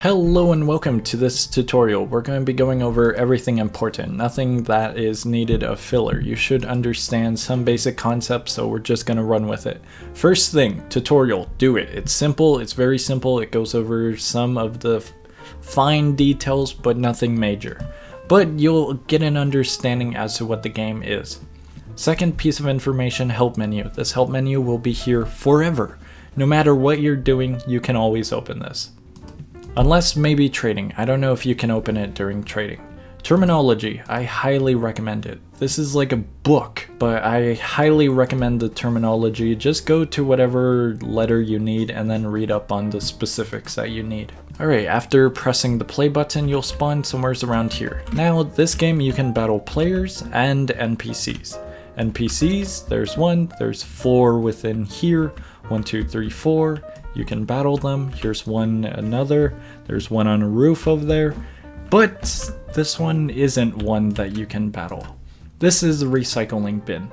Hello and welcome to this tutorial. We're going to be going over everything important, nothing that is needed of filler. You should understand some basic concepts, so we're just going to run with it. First thing, tutorial, do it. It's simple, it's very simple, it goes over some of the fine details, but nothing major. But you'll get an understanding as to what the game is. Second piece of information, help menu. This help menu will be here forever. No matter what you're doing, you can always open this. Unless maybe trading. I don't know if you can open it during trading. Terminology, I highly recommend it. This is like a book, but I highly recommend the terminology. Just go to whatever letter you need and then read up on the specifics that you need. Alright, after pressing the play button, you'll spawn somewhere around here. Now, this game you can battle players and NPCs. NPCs, there's 4 within here. 1, 2, 3, 4. You can battle them. Here's another. There's one on a roof over there. But this one isn't one that you can battle. This is a recycling bin.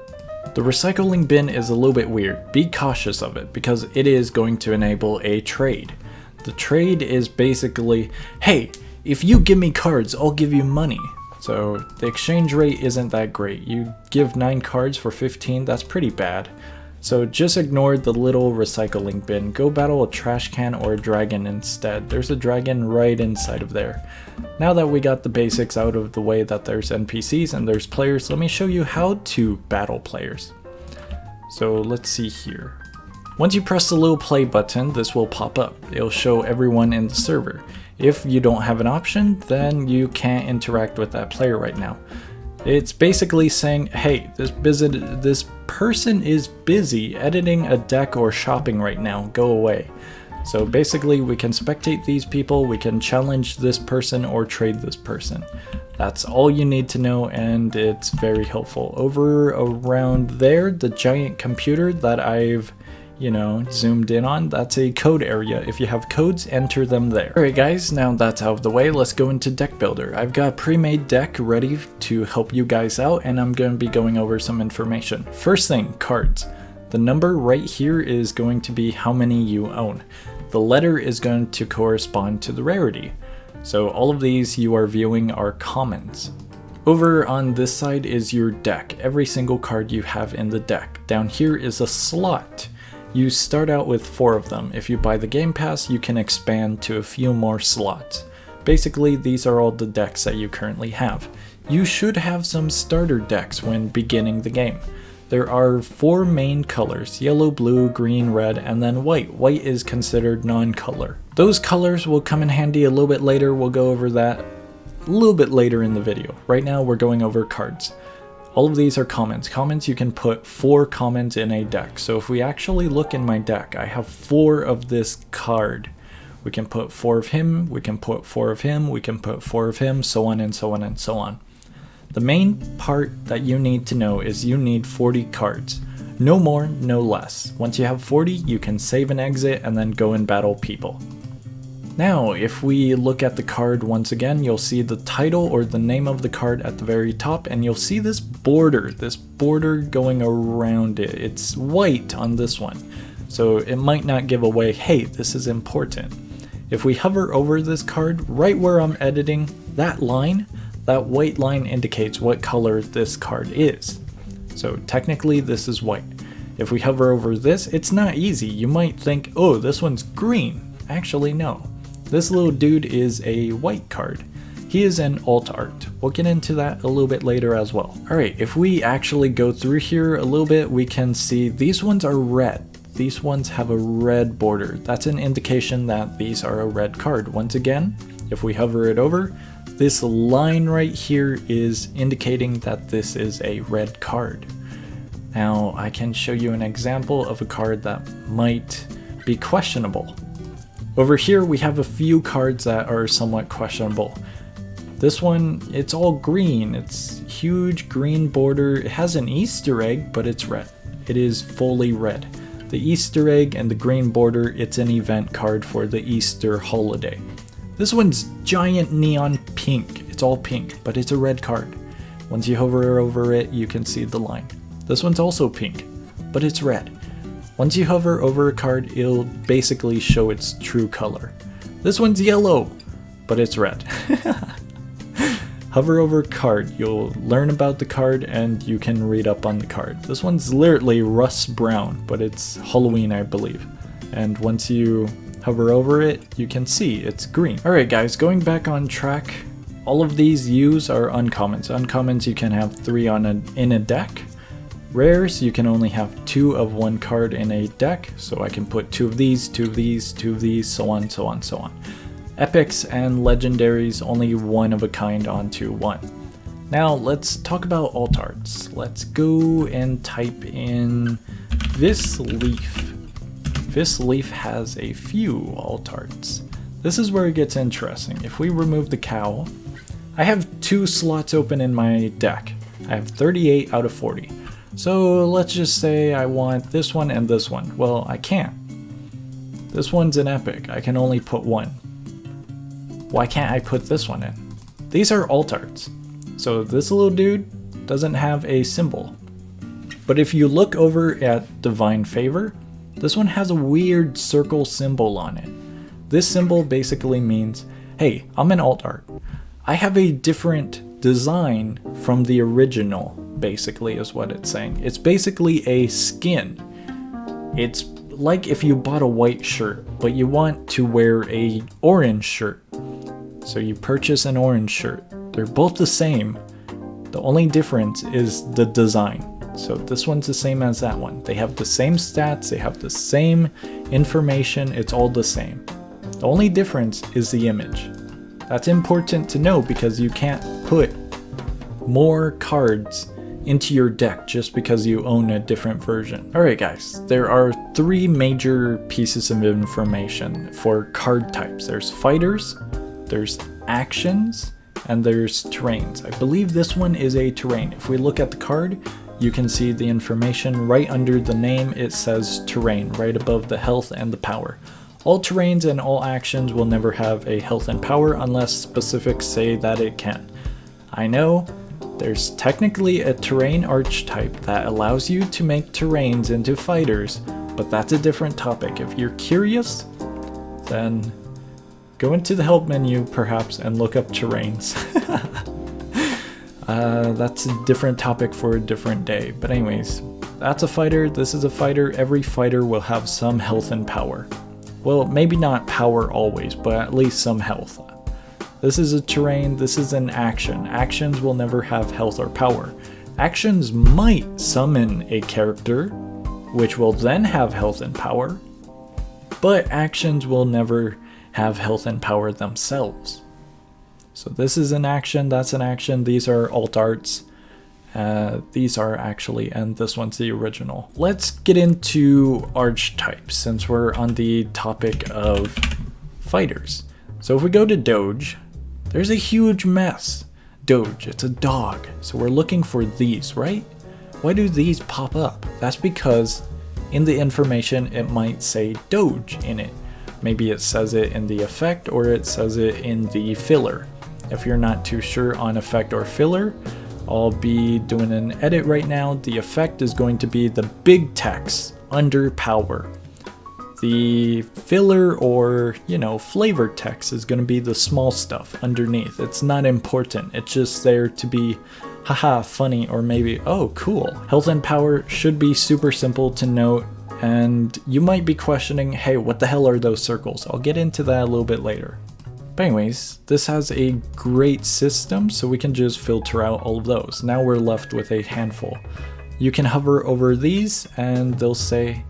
The recycling bin is a little bit weird. Be cautious of it because it is going to enable a trade. The trade is basically, hey, if you give me cards, I'll give you money. So the exchange rate isn't that great. You give 9 cards for 15, that's pretty bad. So just ignore the little recycling bin. Go battle a trash can or a dragon instead. There's a dragon right inside of there. Now that we got the basics out of the way that there's NPCs and there's players, let me show you how to battle players. So let's see here. Once you press the little play button, this will pop up. It'll show everyone in the server. If you don't have an option, then you can't interact with that player right now. It's basically saying, hey, this person is busy editing a deck or shopping right now, go away. So basically we can spectate these people, we can challenge this person or trade this person. That's all you need to know and it's very helpful. Over around there, the giant computer that I've zoomed in on, that's a code area. If you have codes, enter them there. Alright guys, now that's out of the way, let's go into deck builder. I've got a pre-made deck ready to help you guys out and I'm going to be going over some information. First thing, cards. The number right here is going to be how many you own. The letter is going to correspond to the rarity. So all of these you are viewing are commons. Over on this side is your deck, every single card you have in the deck. Down here is a slot. You start out with 4 of them. If you buy the Game Pass, you can expand to a few more slots. Basically, these are all the decks that you currently have. You should have some starter decks when beginning the game. There are 4 main colors, yellow, blue, green, red, and then white. White is considered non-color. Those colors will come in handy a little bit later. We'll go over that a little bit later in the video. Right now, we're going over cards. All of these are commons. Commons, you can put 4 commons in a deck. So if we actually look in my deck, I have 4 of this card. We can put 4 of him, we can put 4 of him, we can put 4 of him, so on and so on and so on. The main part that you need to know is you need 40 cards. No more, no less. Once you have 40, you can save and exit and then go and battle people. Now, if we look at the card once again, you'll see the title or the name of the card at the very top, and you'll see this border going around it. It's white on this one, so it might not give away, hey, this is important. If we hover over this card, right where I'm editing, that white line indicates what color this card is. So technically this is white. If we hover over this, it's not easy. You might think, oh, this one's green. Actually, no. This little dude is a white card. He is an alt art. We'll get into that a little bit later as well. Alright, if we actually go through here a little bit, we can see these ones are red. These ones have a red border. That's an indication that these are a red card. Once again, if we hover it over, this line right here is indicating that this is a red card. Now, I can show you an example of a card that might be questionable. Over here we have a few cards that are somewhat questionable. This one, it's all green. It's huge green border. It has an Easter egg, but it's red. It is fully red. The Easter egg and the green border, it's an event card for the Easter holiday. This one's giant neon pink. It's all pink, but it's a red card. Once you hover over it, you can see the line. This one's also pink, but it's red. Once you hover over a card, it'll basically show its true color. This one's yellow, but it's red. Hover over card, you'll learn about the card and you can read up on the card. This one's literally rust brown, but it's Halloween, I believe. And once you hover over it, you can see it's green. Alright guys, going back on track, all of these U's are uncommons. Uncommons you can have 3 in a deck. Rares, you can only have 2 of one card in a deck, so I can put 2 of these, 2 of these, 2 of these, so on, so on, so on. Epics and legendaries, only 1 of a kind onto 1. Now let's talk about alt arts. Let's go and type in this leaf. This leaf has a few alt arts. This is where it gets interesting. If we remove the cow, I have 2 slots open in my deck. I have 38 out of 40. So let's just say I want this one and this one. Well, I can't. This one's an epic. I can only put 1. Why can't I put this one in? These are alt arts. So this little dude doesn't have a symbol. But if you look over at Divine Favor, this one has a weird circle symbol on it. This symbol basically means, hey, I'm an alt art. I have a different design from the original, basically is what it's saying. It's basically a skin. It's like if you bought a white shirt, but you want to wear a orange shirt. So you purchase an orange shirt. They're both the same. The only difference is the design. So this one's the same as that one. They have the same stats, they have the same information, it's all the same. The only difference is the image. That's important to know because you can't put more cards into your deck just because you own a different version. Alright guys, there are 3 major pieces of information for card types. There's fighters, there's actions, and there's terrains. I believe this one is a terrain. If we look at the card, you can see the information right under the name. It says terrain right above the health and the power. All terrains and all actions will never have a health and power unless specifics say that it can. I know there's technically a terrain archetype that allows you to make terrains into fighters, but that's a different topic. If you're curious, then go into the help menu perhaps and look up terrains. That's a different topic for a different day. But anyways, that's a fighter, this is a fighter. Every fighter will have some health and power. Well, maybe not power always, but at least some health. This is a terrain, this is an action. Actions will never have health or power. Actions might summon a character, which will then have health and power, but actions will never have health and power themselves. So this is an action, that's an action, these are alt arts. These are actually, and this one's the original. Let's get into archetypes since we're on the topic of fighters. So if we go to Doge, there's a huge mess. Doge, it's a dog. So we're looking for these, right? Why do these pop up? That's because in the information it might say Doge in it. Maybe it says it in the effect or it says it in the filler. If you're not too sure on effect or filler, I'll be doing an edit right now. The effect is going to be the big text under power. The filler or, flavor text is going to be the small stuff underneath. It's not important. It's just there to be, haha, funny, or maybe, oh, cool. Health and power should be super simple to note. And you might be questioning, hey, what the hell are those circles? I'll get into that a little bit later. But anyways, this has a great system, so we can just filter out all of those. Now we're left with a handful. You can hover over these and they'll say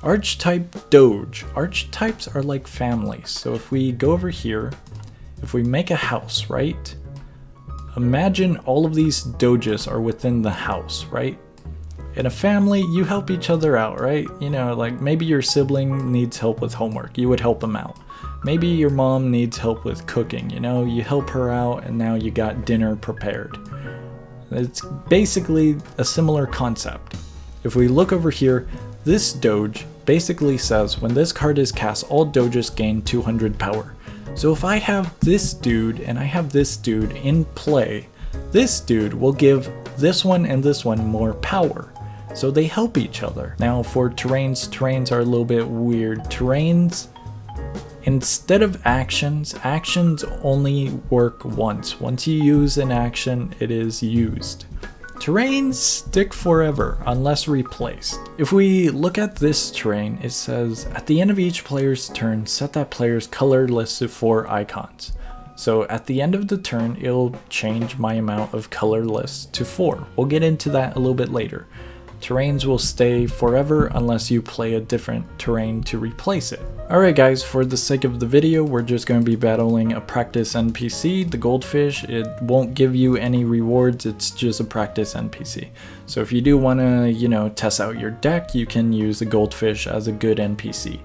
Archetype Doge. Archetypes are like families. So if we go over here, if we make a house, right? Imagine all of these Doges are within the house, right? In a family, you help each other out, right? Like maybe your sibling needs help with homework. You would help them out. Maybe your mom needs help with cooking, you help her out and now you got dinner prepared. It's basically a similar concept. If we look over here, this Doge basically says when this card is cast, all Doges gain 200 power. So if I have this dude and I have this dude in play, this dude will give this one and this one more power. So they help each other. Now for terrains are a little bit weird. Terrains, Instead of actions, actions only work once. Once you use an action, it is used. Terrains stick forever unless replaced. If we look at this terrain, it says at the end of each player's turn, set that player's color list to 4 icons. So at the end of the turn, it'll change my amount of color list to 4. We'll get into that a little bit later. Terrains will stay forever unless you play a different terrain to replace it. Alright guys, for the sake of the video, we're just going to be battling a practice NPC, the goldfish. It won't give you any rewards, it's just a practice NPC. So if you do want to, test out your deck, you can use the goldfish as a good NPC.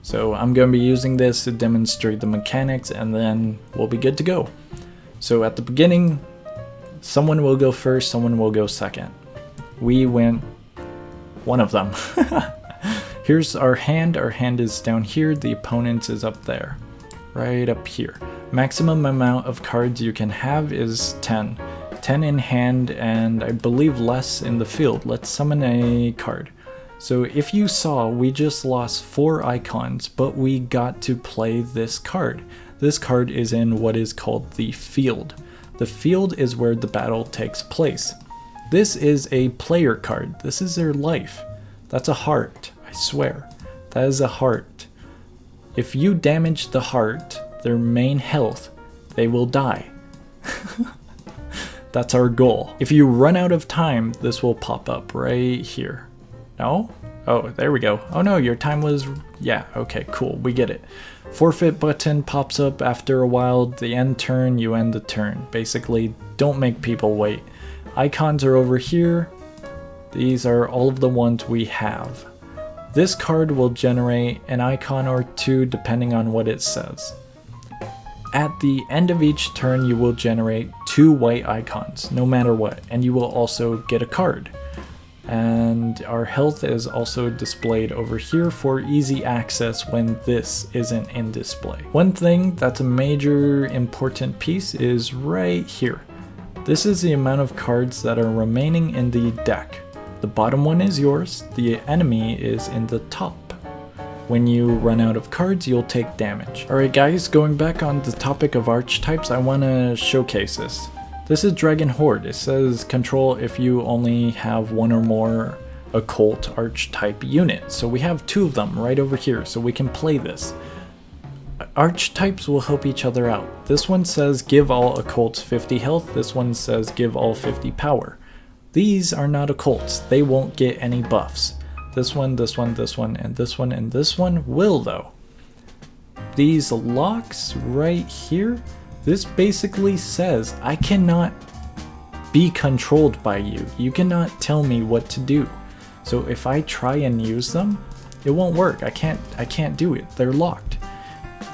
So I'm going to be using this to demonstrate the mechanics and then we'll be good to go. So at the beginning, someone will go first, someone will go second. We went one of them. Here's our hand is down here, the opponent's is up there, right up here. Maximum amount of cards you can have is 10. 10 in hand and I believe less in the field. Let's summon a card. So if you saw, we just lost 4 icons, but we got to play this card. This card is in what is called the field. The field is where the battle takes place. This is a player card. This is their life. That's a heart, I swear. That is a heart. If you damage the heart, their main health, they will die. That's our goal. If you run out of time, this will pop up right here. No? Oh, there we go. Oh no, your time was... Yeah, okay, cool, we get it. Forfeit button pops up after a while. The end turn, you end the turn. Basically, don't make people wait. Icons are over here. These are all of the ones we have. This card will generate an icon or 2 depending on what it says. At the end of each turn, you will generate 2 white icons, no matter what, and you will also get a card. And our health is also displayed over here for easy access when this isn't in display. One thing that's a major important piece is right here. This is the amount of cards that are remaining in the deck. The bottom one is yours, the enemy is in the top. When you run out of cards, you'll take damage. Alright guys, going back on the topic of archetypes, I want to showcase this. This is Dragon Horde. It says control if you only have 1 or more occult archetype units. So we have 2 of them right over here, so we can play this. Archetypes will help each other out. This one says give all occults 50 health, this one says give all 50 power. These are not occults, they won't get any buffs. This one, this one, this one, and this one, and this one will though. These locks right here, this basically says I cannot be controlled by you. You cannot tell me what to do. So if I try and use them, it won't work. I can't do it. They're locked.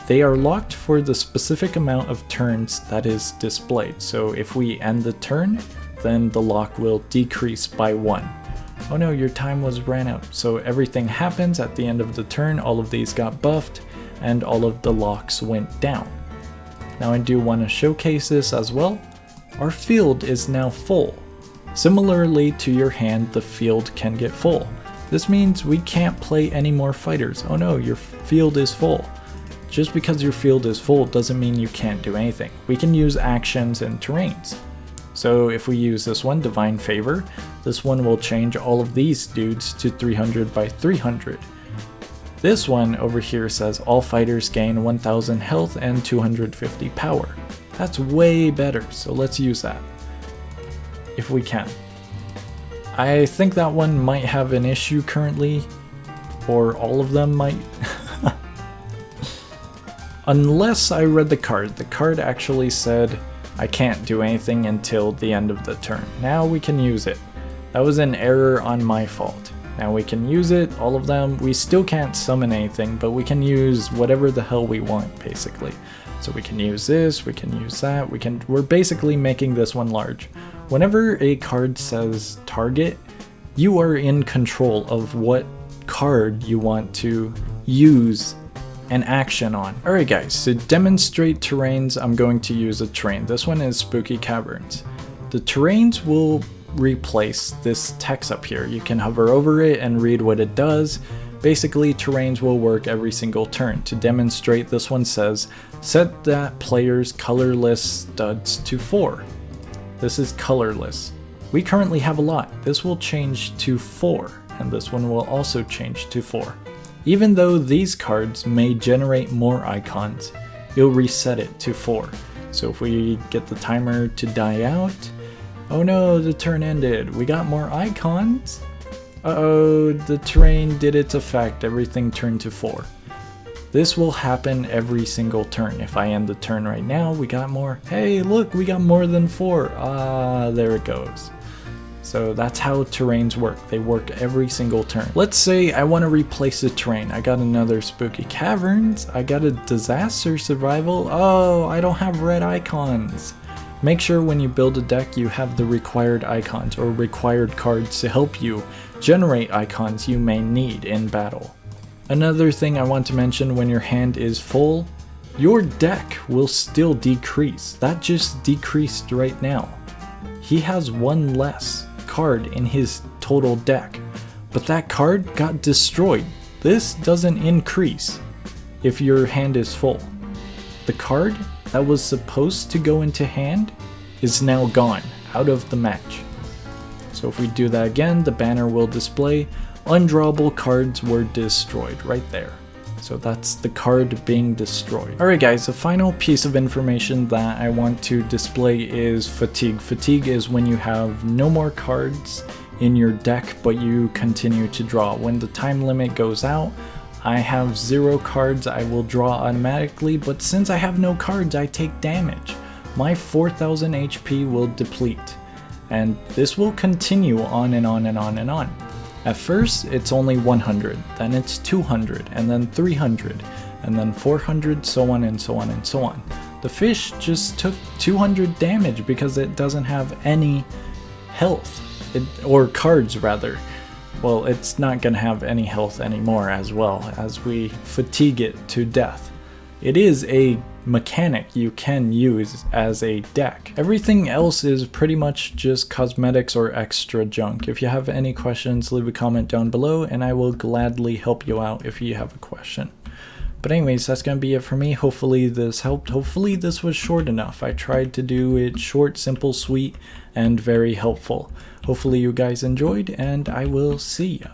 They are locked for the specific amount of turns that is displayed. So if we end the turn, then the lock will decrease by 1. Oh no, your time was ran out. So everything happens at the end of the turn, all of these got buffed, and all of the locks went down. Now I do want to showcase this as well. Our field is now full. Similarly to your hand, the field can get full. This means we can't play any more fighters. Oh no, your field is full. Just because your field is full doesn't mean you can't do anything. We can use actions and terrains. So if we use this one, Divine Favor, this one will change all of these dudes to 300 by 300. This one over here says all fighters gain 1000 health and 250 power. That's way better, so let's use that. If we can. I think that one might have an issue currently, or all of them might. Unless I read the card. The card actually said I can't do anything until the end of the turn. Now we can use it. That was an error on my fault. Now we can use it, all of them. We still can't summon anything, but we can use whatever the hell we want, basically. So we can use this, we can use that, we're basically making this one large. Whenever a card says target, you are in control of what card you want to use an action on. Alright guys, to demonstrate terrains, I'm going to use a terrain. This one is Spooky Caverns. The terrains will replace this text up here. You can hover over it and read what it does. Basically, terrains will work every single turn. To demonstrate, this one says, set that player's colorless studs to 4. This is colorless. We currently have a lot. This will change to 4, and this one will also change to 4. Even though these cards may generate more icons, it'll reset it to 4. So if we get the timer to die out, oh no, the turn ended. We got more icons. Uh-oh, the terrain did its effect. Everything turned to 4. This will happen every single turn. If I end the turn right now, we got more. Hey, look, we got more than 4. Ah, there it goes. So that's how terrains work. They work every single turn. Let's say I want to replace the terrain. I got another spooky caverns. I got a disaster survival. Oh, I don't have red icons. Make sure when you build a deck you have the required icons or required cards to help you generate icons you may need in battle. Another thing I want to mention, when your hand is full, your deck will still decrease. That just decreased right now. He has one less card in his total deck, but that card got destroyed. This doesn't increase if your hand is full. The card that was supposed to go into hand is now gone, out of the match. So if we do that again, the banner will display undrawable cards were destroyed right there. So that's the card being destroyed. Alright guys, the final piece of information that I want to display is fatigue. Fatigue is when you have no more cards in your deck but you continue to draw. When the time limit goes out, I have 0 cards, I will draw automatically, but since I have no cards, I take damage. My 4000 HP will deplete, and this will continue on and on and on and on. At first, it's only 100, then it's 200, and then 300, and then 400, so on and so on and so on. The fish just took 200 damage because it doesn't have any health, or cards rather. Well, it's not gonna have any health anymore as well as we fatigue it to death. It is a mechanic you can use as a deck. Everything else is pretty much just cosmetics or extra junk. If you have any questions, leave a comment down below and I will gladly help you out if you have a question. But anyways, that's gonna be it for me. Hopefully this helped. Hopefully this was short enough. I tried to do it short, simple, sweet, and very helpful. Hopefully you guys enjoyed, and I will see ya.